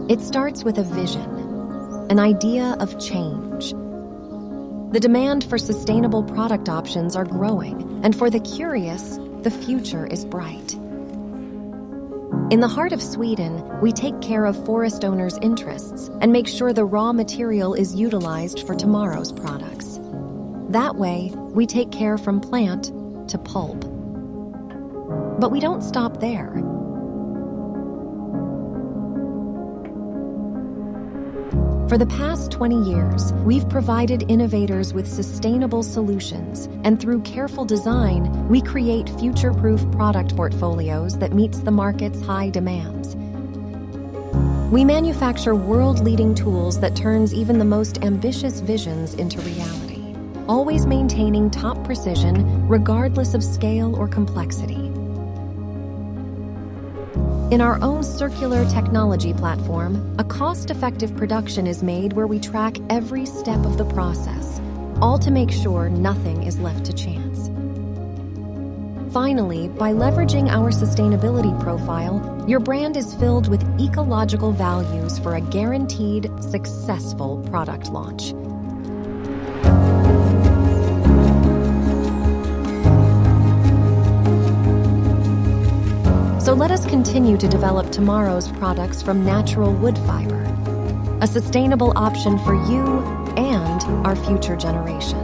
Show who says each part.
Speaker 1: It starts with a vision, an idea of change. The demand for sustainable product options are growing, and for the curious, the future is bright. In the heart of Sweden, we take care of forest owners' interests and make sure the raw material is utilized for tomorrow's products. That way, we take care from plant to pulp. But we don't stop there. For the past 20 years, we've provided innovators with sustainable solutions, and through careful design, we create future-proof product portfolios that meets the market's high demands. We manufacture world-leading tools that turns even the most ambitious visions into reality, always maintaining top precision regardless of scale or complexity. In our own circular technology platform, a cost-effective production is made where we track every step of the process, all to make sure nothing is left to chance. Finally, by leveraging our sustainability profile, your brand is filled with ecological values for a guaranteed, successful product launch. So let us continue to develop tomorrow's products from natural wood fiber, a sustainable option for you and our future generation.